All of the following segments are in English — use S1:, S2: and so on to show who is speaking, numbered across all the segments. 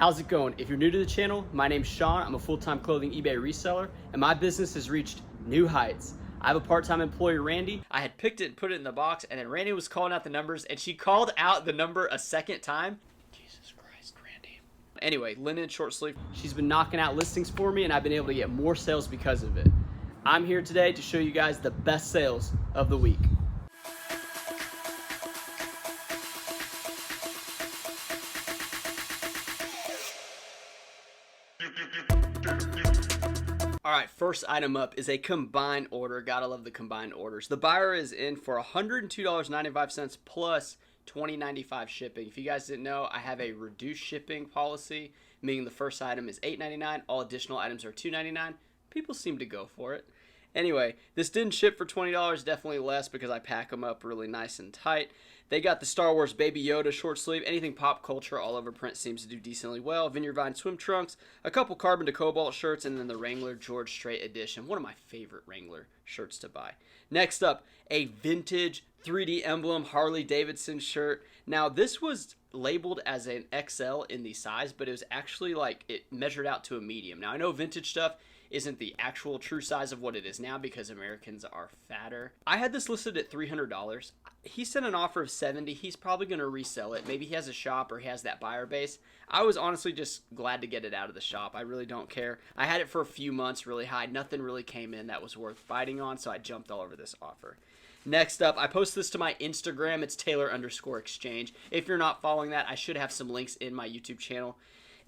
S1: How's it going? If you're new to the channel, my name's Sean. I'm a full-time clothing eBay reseller, and my business has reached new heights. I have a part-time employee, Randy. I had picked it and put it in the box, and then Randy was calling out the numbers, and she called out the number a second time. Jesus Christ, Randy. Anyway, linen short sleeve. She's been knocking out listings for me, and I've been able to get more sales because of it. I'm here today to show you guys the best sales of the week. Alright, first item up is a combined order. Gotta love the combined orders. The buyer is in for $102.95 plus $20.95 shipping. If you guys didn't know, I have a reduced shipping policy, meaning the first item is $8.99. All additional items are $2.99. People seem to go for it. Anyway, this didn't ship for $20, definitely less because I pack them up really nice and tight. They got the Star Wars Baby Yoda short sleeve. Anything pop culture all over print seems to do decently well. Vineyard Vine swim trunks, a couple Carbon to Cobalt shirts, and then the Wrangler George Strait edition. One of my favorite Wrangler shirts to buy. Next up, a vintage 3D emblem Harley Davidson shirt. Now, this was labeled as an XL in the size, but it was actually like it measured out to a medium. Now, I know vintage stuff isn't the actual true size of what it is now because Americans are fatter. I had this listed at $300. He sent an offer of $70. He's probably going to resell it. Maybe he has a shop or he has that buyer base. I was honestly just glad to get it out of the shop. I really don't care. I had it for a few months really high. Nothing really came in that was worth biting on, so I jumped all over this offer. Next up, I posted this to my Instagram. It's Taylor_exchange. If you're not following that, I should have some links in my YouTube channel.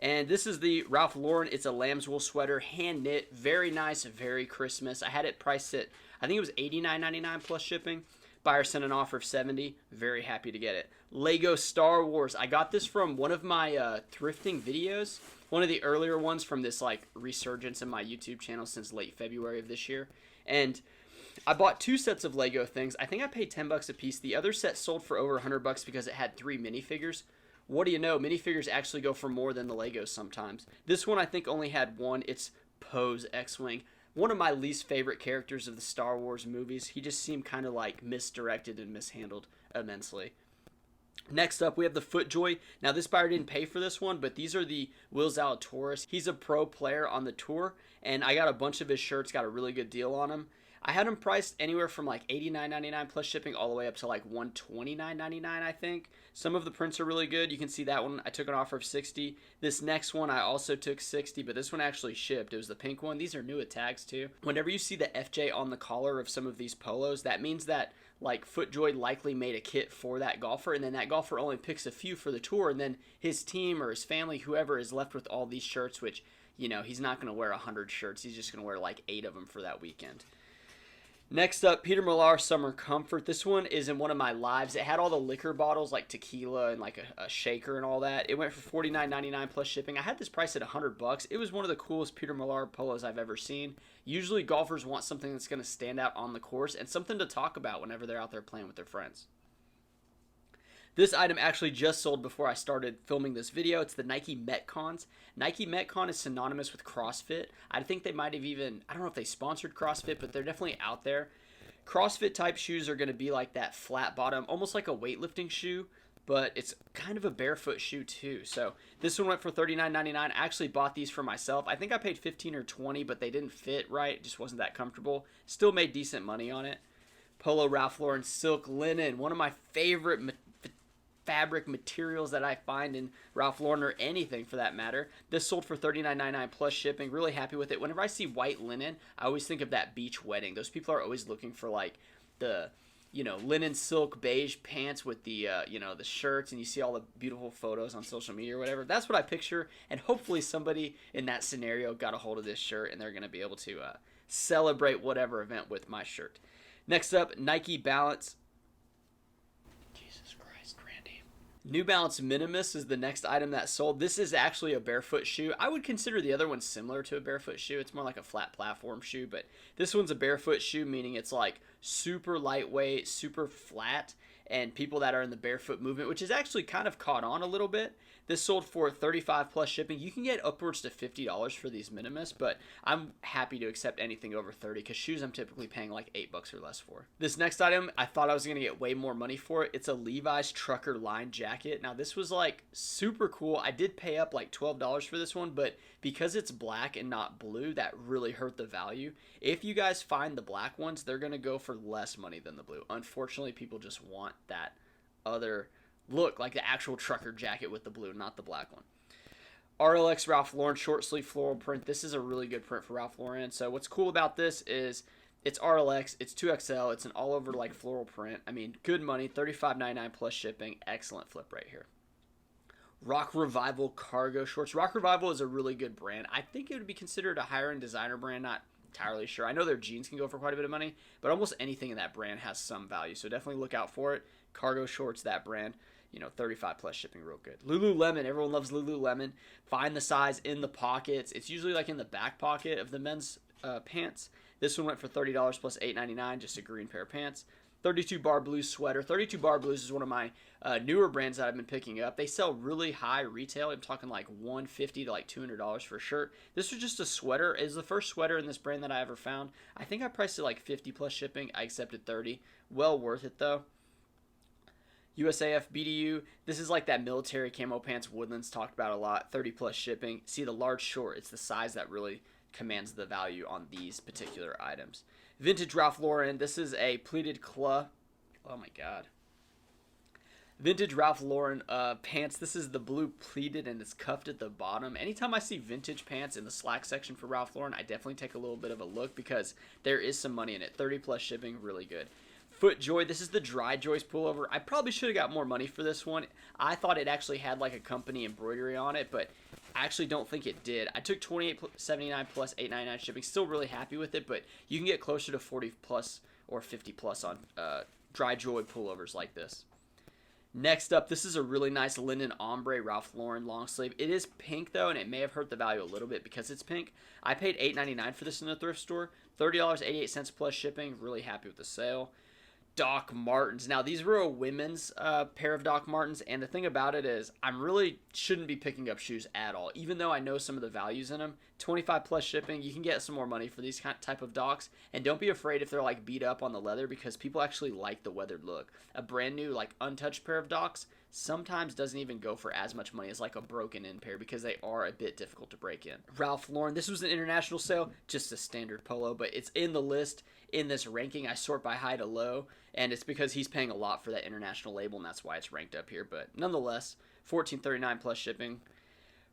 S1: And this is the Ralph Lauren. It's a lamb's wool sweater, hand knit, very nice, very Christmas. I had it priced at, I think it was $89.99 plus shipping. Buyer sent an offer of $70. Very happy to get it. Lego Star Wars. I got this from one of my thrifting videos. One of the earlier ones from this like resurgence in my YouTube channel since late February of this year. And I bought two sets of Lego things. I think I paid $10 a piece. The other set sold for over $100 because it had 3 minifigures. What do you know? Minifigures actually go for more than the Legos sometimes. This one I think only had one. It's Poe's X-Wing. One of my least favorite characters of the Star Wars movies. He just seemed kind of like misdirected and mishandled immensely. Next up, we have the FootJoy. Now, this buyer didn't pay for this one, but these are the Will Zalatoris. He's a pro player on the tour, and I got a bunch of his shirts, got a really good deal on them. I had them priced anywhere from like $89.99 plus shipping all the way up to like $129.99, I think. Some of the prints are really good. You can see that one. I took an offer of $60. This next one I also took $60, but this one actually shipped. It was the pink one. These are new at tags too. Whenever you see the FJ on the collar of some of these polos, that means that like FootJoy likely made a kit for that golfer, and then that golfer only picks a few for the tour, and then his team or his family, whoever, is left with all these shirts, which, you know, he's not going to wear 100 shirts. He's just going to wear like 8 of them for that weekend. Next up, Peter Millar Summer Comfort. This one is in one of my lives. It had all the liquor bottles like tequila and like a shaker and all that. It went for $49.99 plus shipping. I had this price at $100. It was one of the coolest Peter Millar polos I've ever seen. Usually golfers want something that's going to stand out on the course and something to talk about whenever they're out there playing with their friends. This item actually just sold before I started filming this video. It's the Nike Metcons. Nike Metcon is synonymous with CrossFit. I think they might have even, I don't know if they sponsored CrossFit, but they're definitely out there. CrossFit type shoes are going to be like that flat bottom, almost like a weightlifting shoe, but it's kind of a barefoot shoe too. So this one went for $39.99. I actually bought these for myself. I think I paid $15 or $20, but they didn't fit right. It just wasn't that comfortable. Still made decent money on it. Polo Ralph Lauren silk linen, one of my favorite fabric materials that I find in Ralph Lauren or anything for that matter. This sold for $39.99 plus shipping. Really happy with it. Whenever I see white linen, I always think of that beach wedding. Those people are always looking for like the, you know, linen silk beige pants with the, you know, the shirts, and you see all the beautiful photos on social media or whatever. That's what I picture, and hopefully somebody in that scenario got a hold of this shirt and they're going to be able to celebrate whatever event with my shirt. Next up, Nike Balance. New Balance Minimus is the next item that sold. This is actually a barefoot shoe. I would consider the other one similar to a barefoot shoe. It's more like a flat platform shoe, but this one's a barefoot shoe, meaning it's like super lightweight, super flat, and people that are in the barefoot movement, which is actually kind of caught on a little bit, This sold for 35 plus shipping. You can get upwards to $50 for these minimus, but I'm happy to accept anything over 30 because shoes I'm typically paying like $8 or less for. This next item, I thought I was going to get way more money for it. It's a Levi's trucker line jacket. Now this was like super cool. I did pay up like $12 for this one, but because it's black and not blue, that really hurt the value. If you guys find the black ones, they're going to go for less money than the blue. Unfortunately, people just want that other look, like the actual trucker jacket with the blue, not the black one. RLX Ralph Lauren short sleeve floral print. This is a really good print for Ralph Lauren. So what's cool about this is it's RLX, it's 2XL, it's an all over like floral print. I mean, good money, $35.99 plus shipping. Excellent flip right here. Rock Revival cargo shorts. Rock Revival is a really good brand. I think it would be considered a higher end designer brand, not entirely sure. I know their jeans can go for quite a bit of money, but almost anything in that brand has some value. So definitely look out for it. Cargo shorts, that brand, 35 plus shipping, real good. Lululemon, everyone loves Lululemon. Find the size in the pockets. It's usually like in the back pocket of the men's pants. This one went for $30 plus $8.99, just a green pair of pants. 32 Bar Blues sweater. 32 Bar Blues is one of my newer brands that I've been picking up. They sell really high retail. I'm talking like $150 to like $200 for a shirt. This was just a sweater. It's the first sweater in this brand that I ever found. I think I priced it like 50 plus shipping. I accepted 30. Well worth it though. USAF BDU. This is like that military camo pants Woodlands talked about a lot. 30 plus shipping. See the large short. It's the size that really commands the value on these particular items. Vintage Ralph Lauren. This is a pleated claw. Oh my god. Vintage Ralph Lauren pants. This is the blue pleated and it's cuffed at the bottom. Anytime I see vintage pants in the slack section for Ralph Lauren, I definitely take a little bit of a look because there is some money in it. 30 plus shipping. Really good. FootJoy, this is the dry joist pullover. I probably should have got more money for this one. I thought it actually had like a company embroidery on it, but I actually don't think it did. I took $28.79 plus $8.99 shipping. Still really happy with it, but you can get closer to 40 plus or 50 plus on dry joy pullovers like this. Next up, this is a really nice linen ombre Ralph Lauren long sleeve. It is pink though, and it may have hurt the value a little bit because it's pink. I paid $8.99 for this in the thrift store. $30.88 plus shipping. Really happy with the sale. Doc Martens. Now, these were a women's pair of Doc Martens, and the thing about it is I really shouldn't be picking up shoes at all, even though I know some of the values in them. 25 plus shipping, you can get some more money for these type of Docs, and don't be afraid if they're like beat up on the leather because people actually like the weathered look. A brand new, like untouched pair of Docs sometimes doesn't even go for as much money as like a broken in pair because they are a bit difficult to break in. Ralph Lauren, this was an international sale, just a standard polo, but it's in the list in this ranking. I sort by high to low, and it's because he's paying a lot for that international label, and that's why it's ranked up here. But nonetheless, $14.39 plus shipping.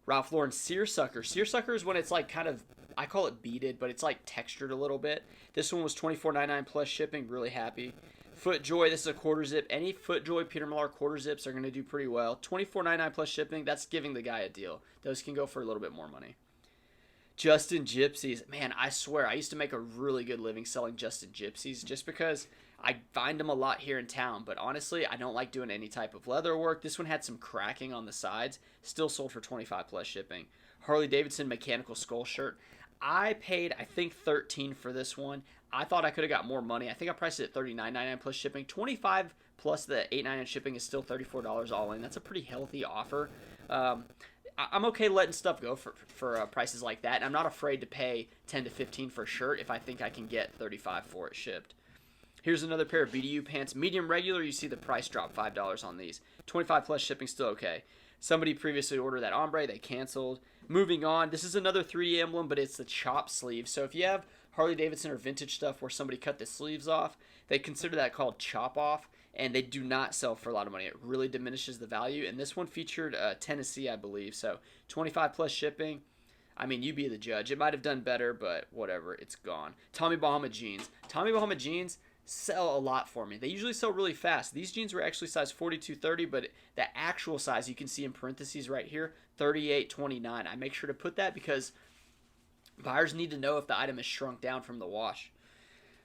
S1: Ralph Lauren Seersucker. Seersucker is when it's like kind of, I call it beaded, but it's like textured a little bit. This one was $24.99 plus shipping. Really happy. FootJoy, this is a quarter zip. Any FootJoy Peter Millar quarter zips are going to do pretty well. $24.99 plus shipping. That's giving the guy a deal. Those can go for a little bit more money. Justin Gypsies. Man, I swear, I used to make a really good living selling Justin Gypsies just because I find them a lot here in town. But honestly, I don't like doing any type of leather work. This one had some cracking on the sides. Still sold for 25 plus shipping. Harley Davidson mechanical skull shirt. I paid, I think, $13 for this one. I thought I could have got more money. I think I priced it at $39.99 plus shipping. 25 plus the $8.99 shipping is still $34 all in. That's a pretty healthy offer. I'm okay letting stuff go for prices like that. And I'm not afraid to pay $10 to $15 for a shirt if I think I can get $35 for it shipped. Here's another pair of BDU pants. Medium regular, you see the price drop $5 on these. 25 plus shipping, still okay. Somebody previously ordered that ombre, they canceled. Moving on, this is another 3D emblem, but it's the chop sleeve. So if you have Harley Davidson or vintage stuff where somebody cut the sleeves off, they consider that called chop off, and they do not sell for a lot of money. It really diminishes the value, and this one featured Tennessee, I believe. So 25 plus shipping. I mean, you be the judge. It might have done better, but whatever, it's gone. Tommy Bahama jeans. Tommy Bahama jeans sell a lot for me. They usually sell really fast. These jeans were actually size 42-30, but the actual size you can see in parentheses right here, 38-29. I make sure to put that because buyers need to know if the item is shrunk down from the wash.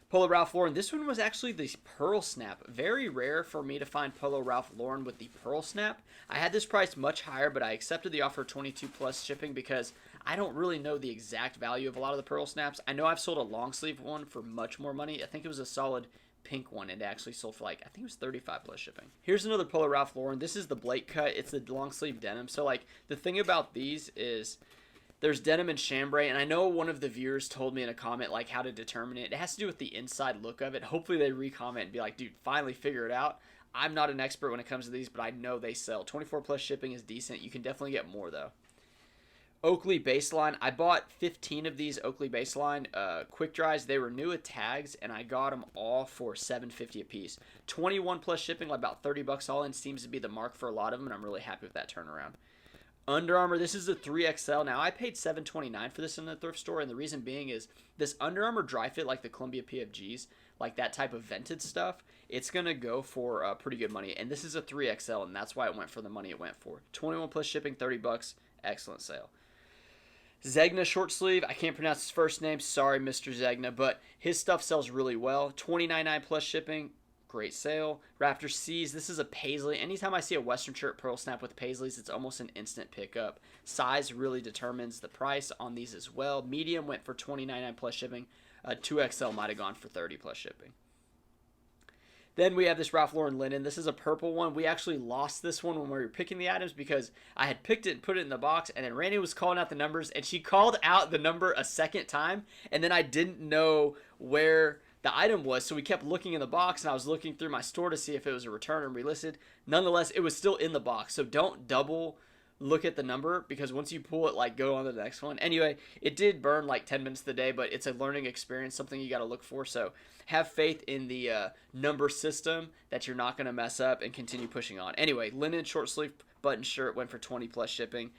S1: Polo Ralph Lauren. This one was actually the pearl snap. Very rare for me to find Polo Ralph Lauren with the pearl snap. I had this priced much higher, but I accepted the offer of 22 plus shipping because I don't really know the exact value of a lot of the pearl snaps. I know I've sold a long sleeve one for much more money. I think it was a solid pink one, and it actually sold for like, I think it was 35 plus shipping. Here's another Polo Ralph Lauren. This is the Blake cut. It's the long sleeve denim. So like the thing about these is there's denim and chambray, and I know one of the viewers told me in a comment like how to determine it. It has to do with the inside look of it. Hopefully they re-comment and be like, dude, finally figure it out. I'm not an expert when it comes to these, but I know they sell. 24 plus shipping is decent. You can definitely get more though. Oakley baseline. I bought 15 of these Oakley baseline quick dries. They were new with tags, and I got them all for $7.50 a piece. 21 plus shipping, like about $30 all in, seems to be the mark for a lot of them, and I'm really happy with that turnaround. Under Armour, this is a 3XL. Now, I paid $7.29 for this in the thrift store, and the reason being is this Under Armour dry fit, like the Columbia PFGs, like that type of vented stuff, it's going to go for pretty good money. And this is a 3XL, and that's why it went for the money it went for. 21 plus shipping, $30. Excellent sale. Zegna short sleeve. I can't pronounce his first name. Sorry, Mr. Zegna, but his stuff sells really well. $29.99 plus shipping. Great sale. Raptor C's. This is a paisley. Anytime I see a Western shirt pearl snap with paisleys, it's almost an instant pickup. Size really determines the price on these as well. Medium went for $29.99 plus shipping. 2XL might have gone for $30 plus shipping. Then we have this Ralph Lauren linen. This is a purple one. We actually lost this one when we were picking the items because I had picked it and put it in the box, and then Randy was calling out the numbers, and she called out the number a second time, and then I didn't know where the item was, so we kept looking in the box, and I was looking through my store to see if it was a return and relisted. Nonetheless, it was still in the box, so don't double look at the number, because once you pull it, like, go on to the next one. Anyway, it did burn like 10 minutes of the day, but it's a learning experience, something you got to look for. So have faith in the number system that you're not going to mess up, and continue pushing on. Anyway, linen short sleeve button shirt went for 20 plus shipping.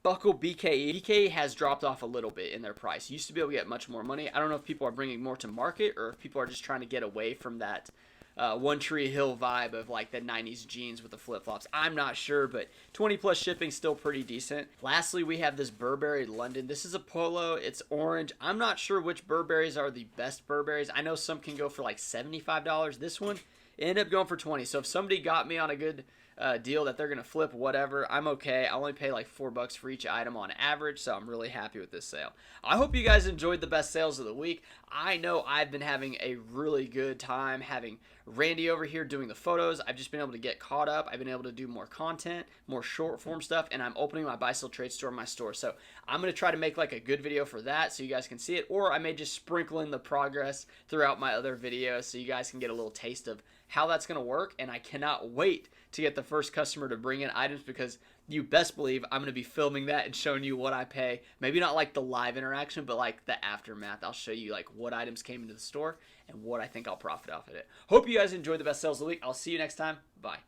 S1: Buckle BKE. BKE has dropped off a little bit in their price. Used to be able to get much more money. I don't know if people are bringing more to market, or if people are just trying to get away from that One Tree Hill vibe of like the 90s jeans with the flip-flops. I'm not sure, but 20 plus shipping, still pretty decent. Lastly, we have this Burberry London. This is a polo. It's orange. I'm not sure which Burberrys are the best Burberrys. I know some can go for like $75. This one ended up going for 20. So if somebody got me on a good deal that they're going to flip, whatever, I'm okay. I only pay like $4 for each item on average, so I'm really happy with this sale. I hope you guys enjoyed the best sales of the week. I know I've been having a really good time having Randy over here doing the photos. I've just been able to get caught up. I've been able to do more content, more short form stuff, and I'm opening my Bicycle Trade store in my store. So I'm going to try to make like a good video for that so you guys can see it, or I may just sprinkle in the progress throughout my other videos so you guys can get a little taste of how that's going to work. And I cannot wait to get the first customer to bring in items, because you best believe I'm going to be filming that and showing you what I pay. Maybe not like the live interaction, but like the aftermath. I'll show you like what items came into the store and what I think I'll profit off of it. Hope you guys enjoyed the best sales of the week. I'll see you next time. Bye.